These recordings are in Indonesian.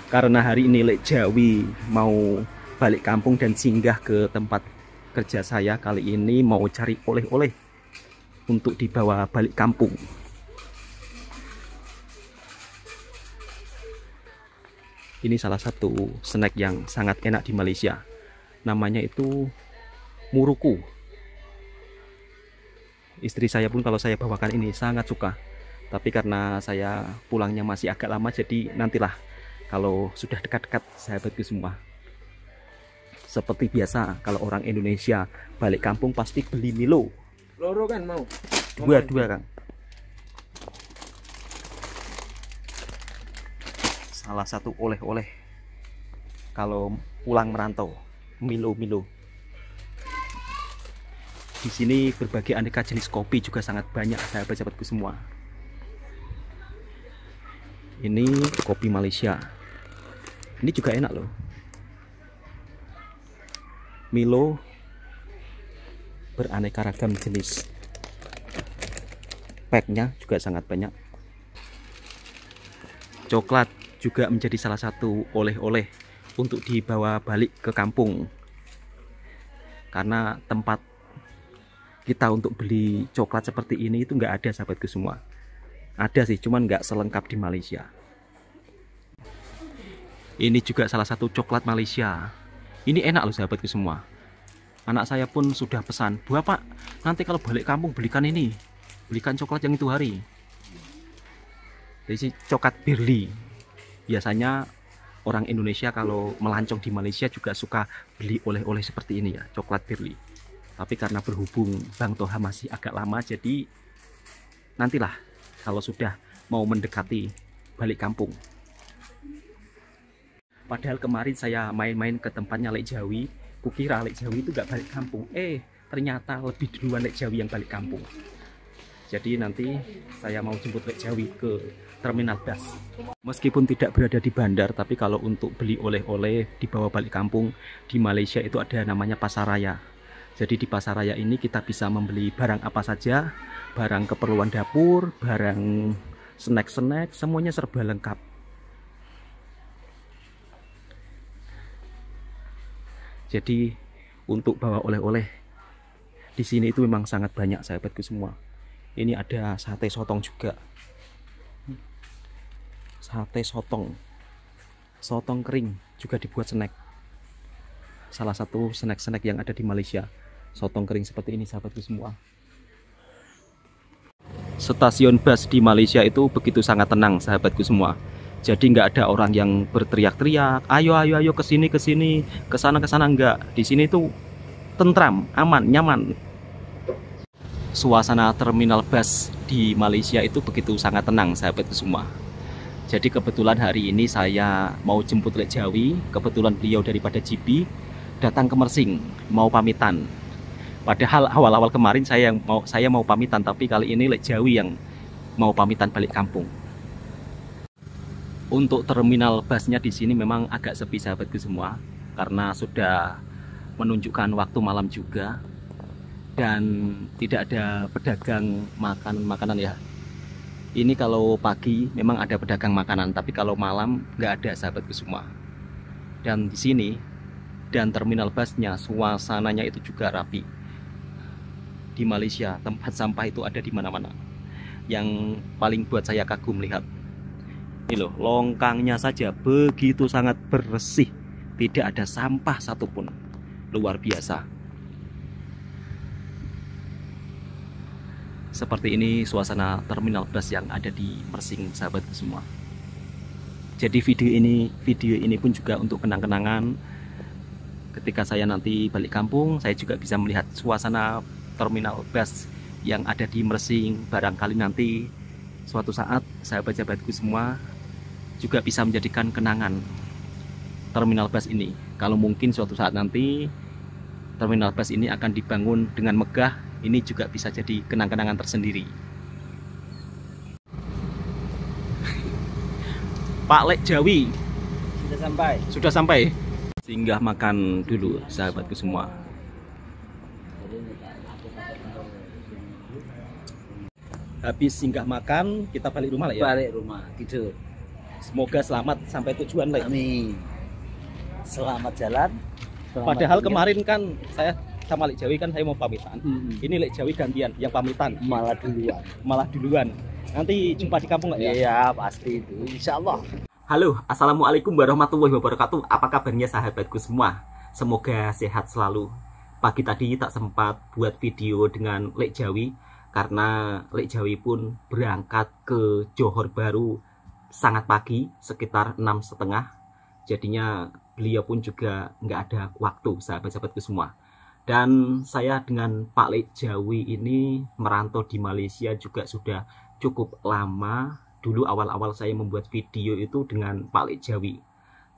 Karena hari ini Lek Jawi mau balik kampung dan singgah ke tempat kerja saya. Kali ini mau cari oleh-oleh untuk dibawa balik kampung. Ini salah satu snack yang sangat enak di Malaysia. Namanya itu muruku. Istri saya pun kalau saya bawakan ini sangat suka. Tapi karena saya pulangnya masih agak lama, jadi nantilah kalau sudah dekat-dekat sahabatku semua. Seperti biasa kalau orang Indonesia balik kampung pasti beli Milo. Loro kan mau? Dua Kang. Salah satu oleh-oleh kalau pulang merantau, Milo. Di sini berbagai aneka jenis kopi juga sangat banyak sahabat-sahabatku semua. Ini kopi Malaysia. Ini juga enak loh. Milo beraneka ragam jenis. Packnya juga sangat banyak. Coklat juga menjadi salah satu oleh-oleh untuk dibawa balik ke kampung. Karena tempat kita untuk beli coklat seperti ini itu nggak ada sahabatku semua. Ada sih, cuman nggak selengkap di Malaysia. Ini juga salah satu coklat Malaysia. Ini enak loh sahabatku semua. Anak saya pun sudah pesan, "Bapak, nanti kalau balik kampung belikan ini. Belikan coklat yang itu hari." Jadi coklat Birli. Biasanya orang Indonesia kalau melancong di Malaysia juga suka beli oleh-oleh seperti ini ya, coklat Birli. Tapi karena berhubung Bang Toha masih agak lama, jadi nantilah kalau sudah mau mendekati balik kampung. Padahal kemarin saya main-main ke tempatnya Lek Jawi, kukira Lek Jawi itu gak balik kampung. Ternyata lebih duluan Lek Jawi yang balik kampung. Jadi nanti saya mau jemput Lek Jawi ke terminal bus. Meskipun tidak berada di bandar, tapi kalau untuk beli oleh-oleh dibawa balik kampung di Malaysia itu ada namanya pasar raya. Jadi di pasar raya ini kita bisa membeli barang apa saja, barang keperluan dapur, barang snack-snack, semuanya serba lengkap. Jadi untuk bawa oleh-oleh di sini itu memang sangat banyak sahabatku semua. Ini ada sate sotong juga. Sate sotong. Sotong kering juga dibuat snack. Salah satu snack-snack yang ada di Malaysia. Sotong kering seperti ini sahabatku semua. Stasiun bus di Malaysia itu begitu sangat tenang sahabatku semua. Jadi nggak ada orang yang berteriak-teriak, ayo kesini, kesana enggak. Di sini tuh tentram, aman, nyaman. Suasana terminal bus di Malaysia itu begitu sangat tenang sahabatku semua. Jadi kebetulan hari ini saya mau jemput Lek Jawi. Kebetulan beliau daripada GB datang ke Mersing mau pamitan. Padahal awal-awal kemarin saya mau pamitan, tapi kali ini Lek Jawi yang mau pamitan balik kampung. Untuk terminal busnya di sini memang agak sepi sahabatku semua, karena sudah menunjukkan waktu malam juga dan tidak ada pedagang makanan ya. Ini kalau pagi memang ada pedagang makanan, tapi kalau malam nggak ada sahabatku semua. Dan di sini dan terminal busnya suasananya itu juga rapi. Di Malaysia tempat sampah itu ada di mana-mana. Yang paling buat saya kagum lihat. Ini loh, longkangnya saja begitu sangat bersih, tidak ada sampah satupun, luar biasa. Seperti ini suasana terminal bus yang ada di Mersing sahabatku semua. Jadi video ini pun juga untuk kenang-kenangan. Ketika saya nanti balik kampung, saya juga bisa melihat suasana terminal bus yang ada di Mersing. Barangkali nanti suatu saat sahabat-sahabatku semua juga bisa menjadikan kenangan terminal bus ini. Kalau mungkin suatu saat nanti terminal bus ini akan dibangun dengan megah, ini juga bisa jadi kenang-kenangan tersendiri. Pak Lek Jawi sudah sampai. Singgah makan dulu sahabatku semua. Habis singgah makan kita balik rumah lah ya. Balik rumah gitu. Semoga selamat sampai tujuan, Lek. Amin. Selamat jalan. Selamat Padahal tinggal. kemarin kan saya sama Lek Jawi kan saya mau pamitan. Ini Lek Jawi gantian yang pamitan. Malah duluan. Malah duluan. Nanti jumpa di kampung nggak ya? Iya, pasti itu. Insya Allah. Halo, assalamualaikum warahmatullahi wabarakatuh. Apa kabarnya sahabatku semua? Semoga sehat selalu. Pagi tadi tak sempat buat video dengan Lek Jawi karena Lek Jawi pun berangkat ke Johor Baru sangat pagi, sekitar 6.30. Jadinya beliau pun juga nggak ada waktu, sahabat-sahabatku semua. Dan saya dengan Pak Lek Jawi ini merantau di Malaysia juga sudah cukup lama. Dulu awal-awal saya membuat video itu dengan Pak Lek Jawi,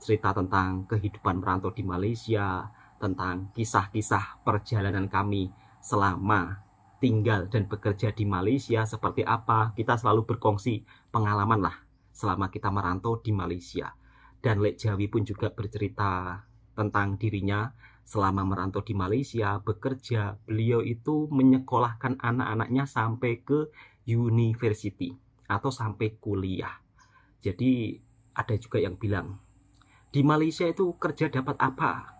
cerita tentang kehidupan merantau di Malaysia, tentang kisah-kisah perjalanan kami selama tinggal dan bekerja di Malaysia seperti apa. Kita selalu berkongsi pengalaman lah selama kita merantau di Malaysia. Dan Lek Jawi pun juga bercerita tentang dirinya selama merantau di Malaysia bekerja. Beliau itu menyekolahkan anak-anaknya sampai ke university atau sampai kuliah. Jadi ada juga yang bilang, di Malaysia itu kerja dapat apa?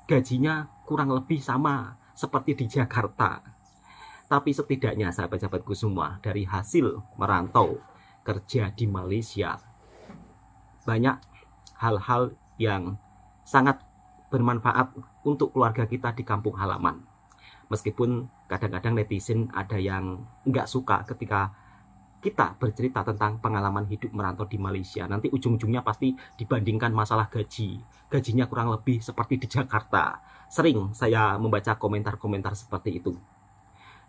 Gajinya kurang lebih sama seperti di Jakarta. Tapi setidaknya sahabat-sahabatku semua, dari hasil merantau kerja di Malaysia, banyak hal-hal yang sangat bermanfaat untuk keluarga kita di kampung halaman. Meskipun kadang-kadang netizen ada yang nggak suka ketika kita bercerita tentang pengalaman hidup merantau di Malaysia. Nanti ujung-ujungnya pasti dibandingkan masalah gaji. Gajinya kurang lebih seperti di Jakarta. Sering saya membaca komentar-komentar seperti itu.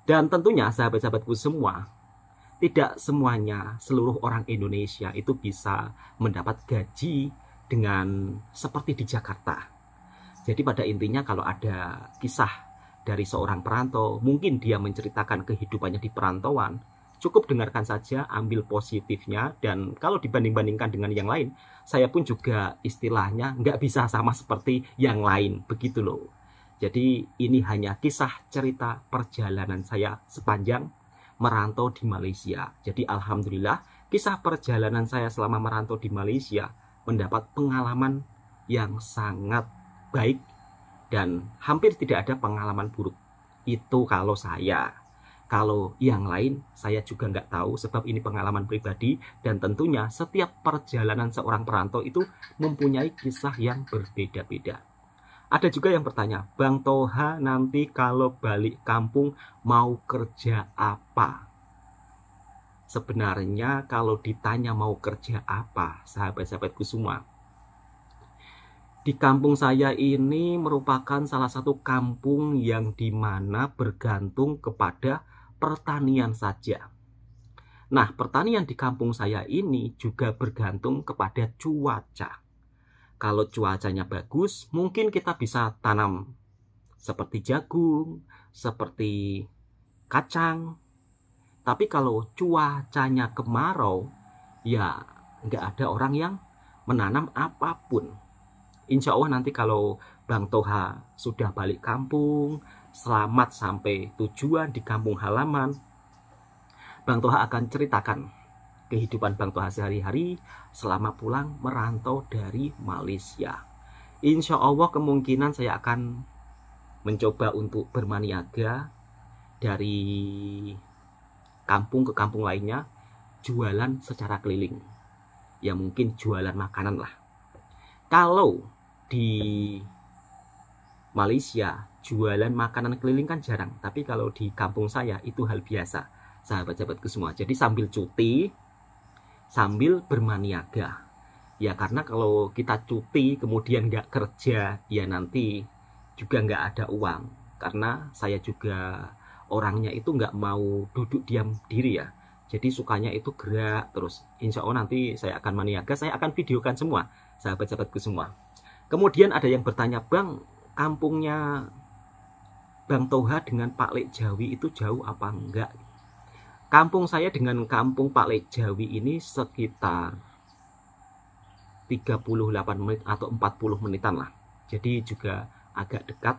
Dan tentunya sahabat-sahabatku semua, tidak semuanya seluruh orang Indonesia itu bisa mendapat gaji dengan seperti di Jakarta. Jadi pada intinya kalau ada kisah dari seorang perantau, mungkin dia menceritakan kehidupannya di perantauan, cukup dengarkan saja, ambil positifnya. Dan kalau dibanding-bandingkan dengan yang lain, saya pun juga istilahnya nggak bisa sama seperti yang lain, begitu loh. Jadi ini hanya kisah cerita perjalanan saya sepanjang merantau di Malaysia. Jadi alhamdulillah kisah perjalanan saya selama merantau di Malaysia mendapat pengalaman yang sangat baik dan hampir tidak ada pengalaman buruk. Itu kalau saya. Kalau yang lain saya juga nggak tahu, sebab ini pengalaman pribadi. Dan tentunya setiap perjalanan seorang perantau itu mempunyai kisah yang berbeda-beda. Ada juga yang bertanya, Bang Toha nanti kalau balik kampung mau kerja apa? Sebenarnya kalau ditanya mau kerja apa, sahabat-sahabatku semua, di kampung saya ini merupakan salah satu kampung yang dimana bergantung kepada pertanian saja. Nah, pertanian di kampung saya ini juga bergantung kepada cuaca. Kalau cuacanya bagus, mungkin kita bisa tanam seperti jagung, seperti kacang. Tapi kalau cuacanya kemarau, ya nggak ada orang yang menanam apapun. Insya Allah nanti kalau Bang Toha sudah balik kampung, selamat sampai tujuan di kampung halaman, Bang Toha akan ceritakan kehidupan Bang Toha sehari-hari selama pulang merantau dari Malaysia. Insya Allah kemungkinan saya akan mencoba untuk bermaniaga dari kampung ke kampung lainnya, jualan secara keliling. Ya mungkin jualan makanan lah. Kalau di Malaysia jualan makanan keliling kan jarang, tapi kalau di kampung saya itu hal biasa, sahabat-sahabatku semua. Jadi sambil cuti, sambil bermaniaga. Ya karena kalau kita cuti kemudian nggak kerja, ya nanti juga nggak ada uang. Karena saya juga orangnya itu nggak mau duduk diam diri ya. Jadi sukanya itu gerak terus. Insya Allah nanti saya akan maniaga, saya akan videokan semua, sahabat-sahabatku semua. Kemudian ada yang bertanya, Bang, kampungnya Bang Toha dengan Pak Lek Jawi itu jauh apa enggak? Kampung saya dengan kampung Pak Lek Jawi ini sekitar 38 menit atau 40 menitan lah. Jadi juga agak dekat.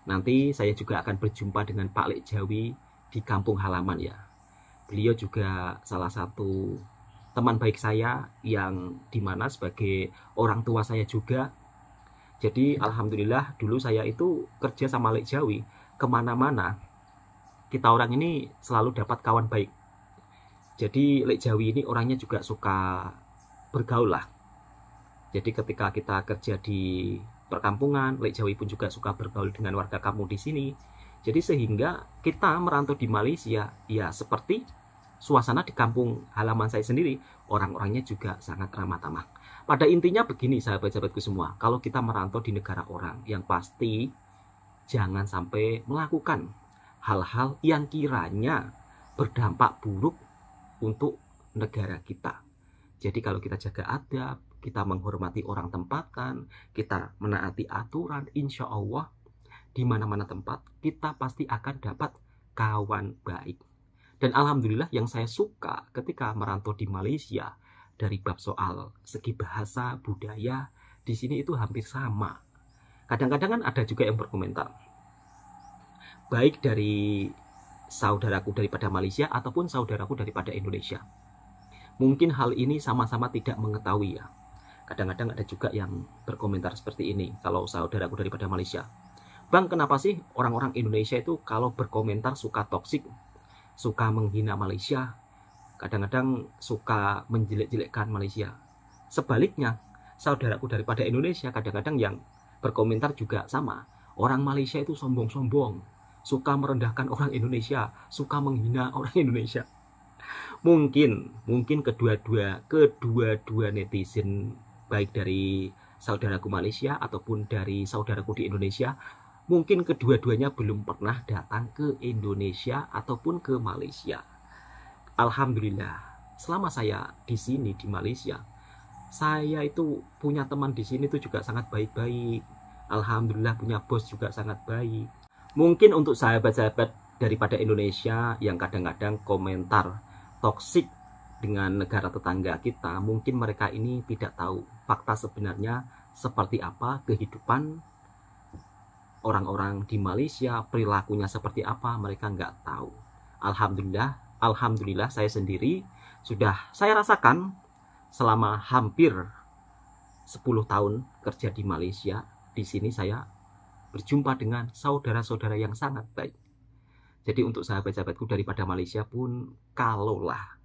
Nanti saya juga akan berjumpa dengan Pak Lek Jawi di kampung halaman ya. Beliau juga salah satu teman baik saya yang dimana sebagai orang tua saya juga. Jadi alhamdulillah dulu saya itu kerja sama Lek Jawi, kemana-mana kita orang ini selalu dapat kawan baik. Jadi Lek Jawi ini orangnya juga suka bergaul lah. Jadi ketika kita kerja di perkampungan, Lek Jawi pun juga suka bergaul dengan warga kampung di sini. Jadi sehingga kita merantau di Malaysia ya seperti suasana di kampung halaman saya sendiri, orang-orangnya juga sangat ramah tamah. Pada intinya begini sahabat-sahabatku semua, kalau kita merantau di negara orang, yang pasti jangan sampai melakukan hal-hal yang kiranya berdampak buruk untuk negara kita. Jadi kalau kita jaga adab, kita menghormati orang tempatan, kita menaati aturan, insya Allah di mana-mana tempat kita pasti akan dapat kawan baik. Dan alhamdulillah yang saya suka ketika merantau di Malaysia dari bab soal segi bahasa, budaya, di sini itu hampir sama. Kadang-kadang kan ada juga yang berkomentar, baik dari saudaraku daripada Malaysia ataupun saudaraku daripada Indonesia. Mungkin hal ini sama-sama tidak mengetahui ya. Kadang-kadang ada juga yang berkomentar seperti ini, kalau saudaraku daripada Malaysia. Bang, kenapa sih orang-orang Indonesia itu kalau berkomentar suka toksik, suka menghina Malaysia, kadang-kadang suka menjelek-jelekkan Malaysia? Sebaliknya, saudaraku daripada Indonesia kadang-kadang yang berkomentar juga sama. Orang Malaysia itu sombong-sombong, suka merendahkan orang Indonesia, suka menghina orang Indonesia. Mungkin kedua-dua netizen, baik dari saudaraku Malaysia ataupun dari saudaraku di Indonesia, mungkin kedua-duanya belum pernah datang ke Indonesia ataupun ke Malaysia. Alhamdulillah, selama saya di sini di Malaysia, saya itu punya teman di sini itu juga sangat baik-baik. Alhamdulillah punya bos juga sangat baik. Mungkin untuk sahabat-sahabat daripada Indonesia yang kadang-kadang komentar toksik dengan negara tetangga kita, mungkin mereka ini tidak tahu fakta sebenarnya seperti apa kehidupan orang-orang di Malaysia, perilakunya seperti apa, mereka nggak tahu. Alhamdulillah saya sendiri sudah saya rasakan selama hampir 10 tahun kerja di Malaysia. Di sini saya berjumpa dengan saudara-saudara yang sangat baik. Jadi untuk sahabat-sahabatku daripada Malaysia pun, kalaulah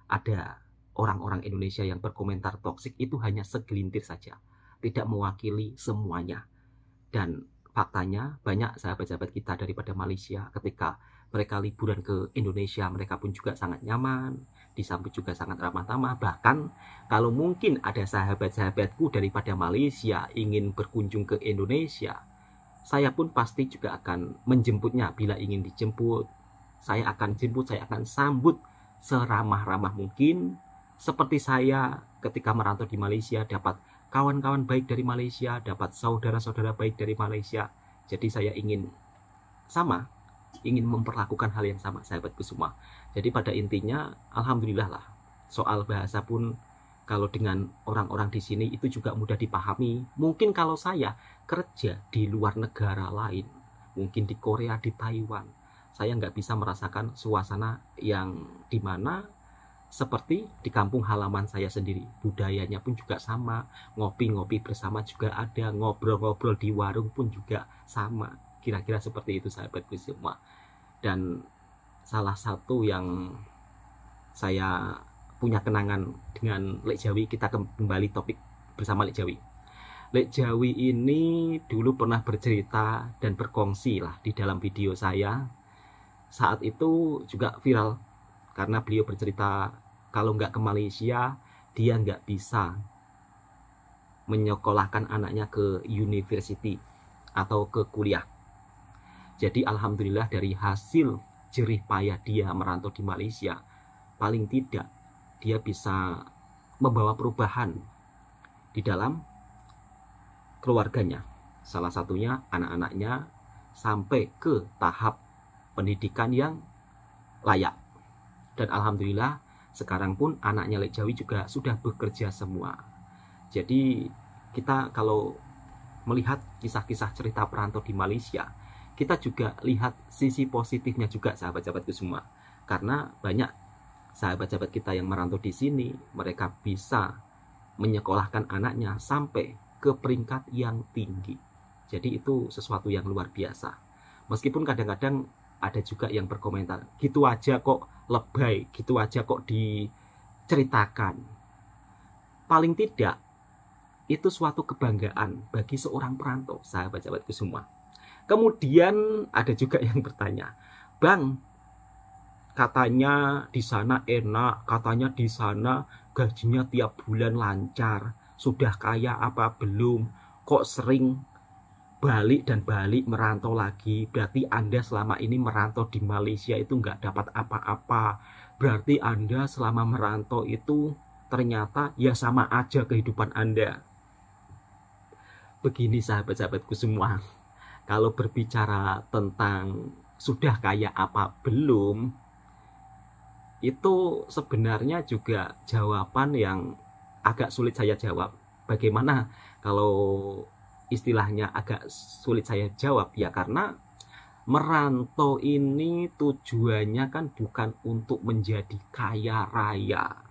ada orang-orang Indonesia yang berkomentar toksik, itu hanya segelintir saja, tidak mewakili semuanya. Dan faktanya banyak sahabat-sahabat kita daripada Malaysia ketika mereka liburan ke Indonesia, mereka pun juga sangat nyaman, disambut juga sangat ramah tamah. Bahkan kalau mungkin ada sahabat-sahabatku daripada Malaysia ingin berkunjung ke Indonesia, saya pun pasti juga akan menjemputnya. Bila ingin dijemput, saya akan jemput, saya akan sambut seramah-ramah mungkin. Seperti saya ketika merantau di Malaysia, dapat kawan-kawan baik dari Malaysia, dapat saudara-saudara baik dari Malaysia. Jadi saya ingin memperlakukan hal yang sama sahabatku semua. Jadi pada intinya alhamdulillah lah, soal bahasa pun kalau dengan orang-orang di sini itu juga mudah dipahami. Mungkin kalau saya kerja di luar negara lain, mungkin di Korea, di Taiwan, saya nggak bisa merasakan suasana yang dimana seperti di kampung halaman saya sendiri. Budayanya pun juga sama, ngopi-ngopi bersama juga ada, ngobrol-ngobrol di warung pun juga sama. Kira-kira seperti itu sahabatku semua. Dan salah satu yang saya punya kenangan dengan Lek Jawi, kita kembali topik bersama Lek Jawi. Lek Jawi ini dulu pernah bercerita dan berkongsi lah di dalam video saya. Saat itu juga viral karena beliau bercerita kalau nggak ke Malaysia, dia nggak bisa menyekolahkan anaknya ke university atau ke kuliah. Jadi alhamdulillah dari hasil jerih payah dia merantau di Malaysia, paling tidak dia bisa membawa perubahan di dalam keluarganya. Salah satunya anak-anaknya sampai ke tahap pendidikan yang layak. Dan alhamdulillah sekarang pun anaknya Lek Jawi juga sudah bekerja semua. Jadi kita kalau melihat kisah-kisah cerita perantau di Malaysia, kita juga lihat sisi positifnya juga sahabat-sahabatku semua. Karena banyak sahabat-sahabat kita yang merantau di sini, mereka bisa menyekolahkan anaknya sampai ke peringkat yang tinggi. Jadi itu sesuatu yang luar biasa. Meskipun kadang-kadang ada juga yang berkomentar, gitu aja kok lebay, gitu aja kok diceritakan. Paling tidak, itu suatu kebanggaan bagi seorang perantau, sahabat-sahabatku semua. Kemudian ada juga yang bertanya, Bang, katanya di sana enak, katanya di sana gajinya tiap bulan lancar, sudah kaya apa belum? Kok sering balik dan balik merantau lagi? Berarti Anda selama ini merantau di Malaysia itu nggak dapat apa-apa. Berarti Anda selama merantau itu ternyata ya sama aja kehidupan Anda. Begini sahabat-sahabatku semua, kalau berbicara tentang sudah kaya apa belum, itu sebenarnya juga jawaban yang agak sulit saya jawab. Bagaimana kalau istilahnya agak sulit saya jawab? Ya karena merantau ini tujuannya kan bukan untuk menjadi kaya raya.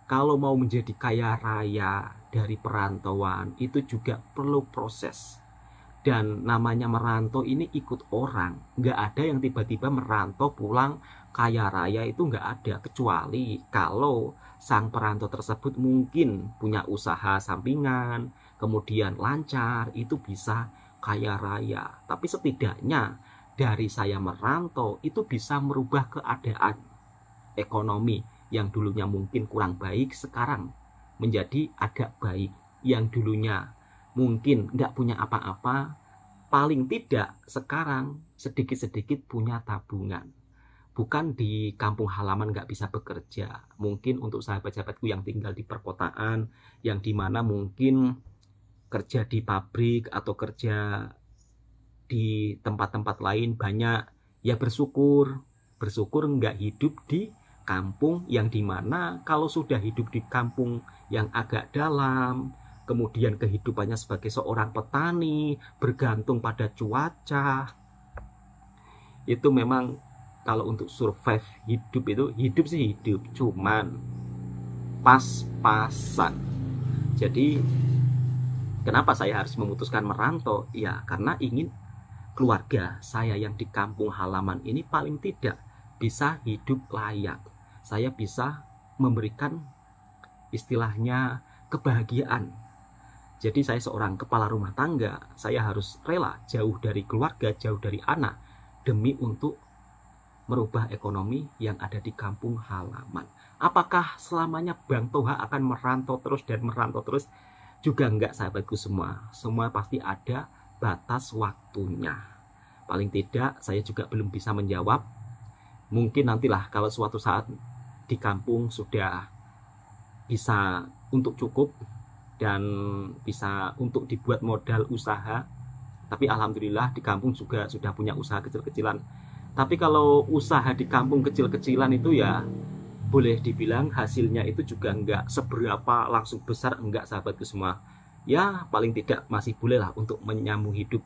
Kalau mau menjadi kaya raya dari perantauan itu juga perlu proses. Dan namanya merantau ini ikut orang. Nggak ada yang tiba-tiba merantau pulang kaya raya, itu nggak ada. Kecuali kalau sang perantau tersebut mungkin punya usaha sampingan, kemudian lancar, itu bisa kaya raya. Tapi setidaknya dari saya merantau itu bisa merubah keadaan ekonomi yang dulunya mungkin kurang baik, sekarang menjadi agak baik. Yang dulunya mungkin nggak punya apa-apa, paling tidak sekarang sedikit-sedikit punya tabungan. Bukan di kampung halaman nggak bisa bekerja. Mungkin untuk sahabat-sahabatku yang tinggal di perkotaan, yang dimana mungkin kerja di pabrik atau kerja di tempat-tempat lain banyak, ya bersyukur. Bersyukur nggak hidup di kampung yang dimana kalau sudah hidup di kampung yang agak dalam, kemudian kehidupannya sebagai seorang petani, bergantung pada cuaca, itu memang kalau untuk survive hidup itu, hidup sih hidup, cuman pas-pasan. Jadi kenapa saya harus memutuskan merantau? Ya karena ingin keluarga saya yang di kampung halaman ini paling tidak bisa hidup layak. Saya bisa memberikan istilahnya kebahagiaan. Jadi saya seorang kepala rumah tangga, saya harus rela jauh dari keluarga, jauh dari anak, demi untuk merubah ekonomi yang ada di kampung halaman. Apakah selamanya Bang Toha akan merantau terus dan merantau terus? Juga enggak sahabatku semua. Semua pasti ada batas waktunya. Paling tidak saya juga belum bisa menjawab. Mungkin nantilah kalau suatu saat di kampung sudah bisa untuk cukup dan bisa untuk dibuat modal usaha. Tapi alhamdulillah di kampung juga sudah punya usaha kecil-kecilan. Tapi kalau usaha di kampung kecil-kecilan itu ya boleh dibilang hasilnya itu juga enggak seberapa langsung besar, enggak sahabatku semua. Ya paling tidak masih boleh lah untuk menyambung hidup.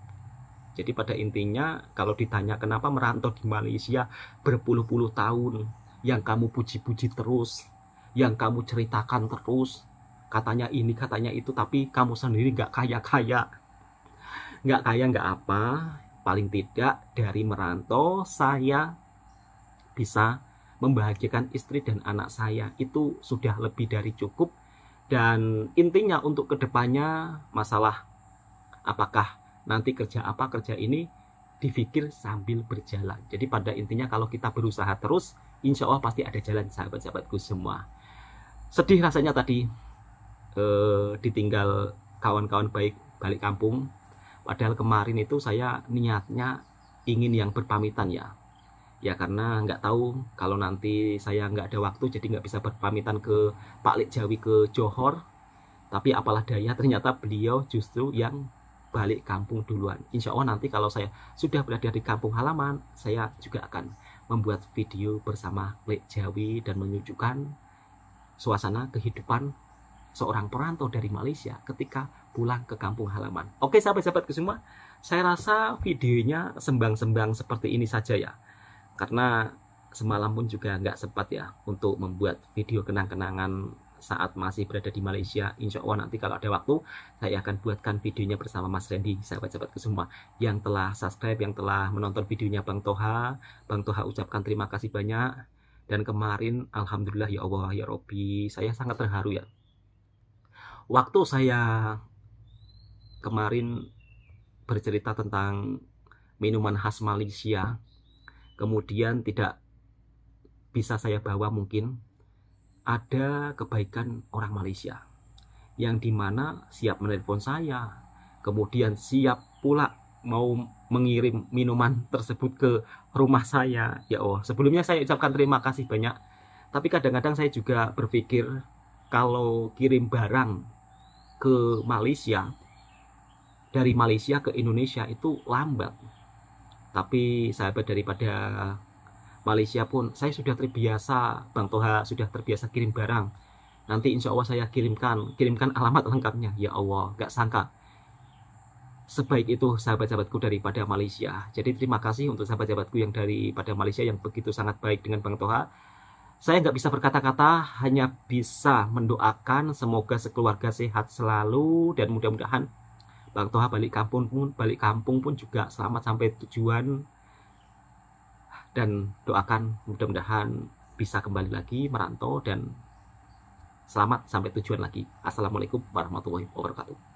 Jadi pada intinya kalau ditanya kenapa merantau di Malaysia berpuluh-puluh tahun, yang kamu puji-puji terus, yang kamu ceritakan terus, katanya ini katanya itu, tapi kamu sendiri nggak kaya-kaya. Nggak kaya nggak apa, paling tidak dari merantau saya bisa membahagiakan istri dan anak saya, itu sudah lebih dari cukup. Dan intinya untuk kedepannya masalah apakah nanti kerja apa, kerja ini dipikir sambil berjalan. Jadi pada intinya kalau kita berusaha terus, insya Allah pasti ada jalan sahabat-sahabatku semua. Sedih rasanya tadi ditinggal kawan-kawan baik balik kampung. Padahal kemarin itu saya niatnya ingin yang berpamitan ya. Ya karena nggak tahu kalau nanti saya nggak ada waktu, jadi nggak bisa berpamitan ke Pak Lek Jawi ke Johor. Tapi apalah daya, ternyata beliau justru yang balik kampung duluan. Insya Allah nanti kalau saya sudah berada di kampung halaman, saya juga akan membuat video bersama Lek Jawi dan menunjukkan suasana kehidupan seorang perantau dari Malaysia ketika pulang ke kampung halaman. Oke sahabat-sahabatku semua, saya rasa videonya sembang-sembang seperti ini saja ya. Karena semalam pun juga nggak sempat ya untuk membuat video kenang-kenangan saat masih berada di Malaysia. Insya Allah nanti kalau ada waktu saya akan buatkan videonya bersama Mas Randy, sahabat-sahabatku semua yang telah subscribe, yang telah menonton videonya Bang Toha. Bang Toha ucapkan terima kasih banyak. Dan kemarin alhamdulillah ya Allah ya Robbi, saya sangat terharu ya. Waktu saya kemarin bercerita tentang minuman khas Malaysia, kemudian tidak bisa saya bawa, mungkin ada kebaikan orang Malaysia yang dimana siap menelpon saya, kemudian siap pula mau mengirim minuman tersebut ke rumah saya. Ya Allah, sebelumnya saya ucapkan terima kasih banyak. Tapi kadang-kadang saya juga berpikir kalau kirim barang ke Malaysia, dari Malaysia ke Indonesia itu lambat. Tapi sahabat daripada Malaysia pun, saya sudah terbiasa, Bang Toha sudah terbiasa kirim barang. Nanti insya Allah saya kirimkan alamat lengkapnya. Ya Allah, gak sangka sebaik itu sahabat-sahabatku daripada Malaysia. Jadi terima kasih untuk sahabat-sahabatku yang daripada Malaysia yang begitu sangat baik dengan Bang Toha. Saya nggak bisa berkata-kata, hanya bisa mendoakan semoga sekeluarga sehat selalu, dan mudah-mudahan Bang Toha balik kampung pun juga selamat sampai tujuan, dan doakan mudah-mudahan bisa kembali lagi merantau dan selamat sampai tujuan lagi. Assalamualaikum warahmatullahi wabarakatuh.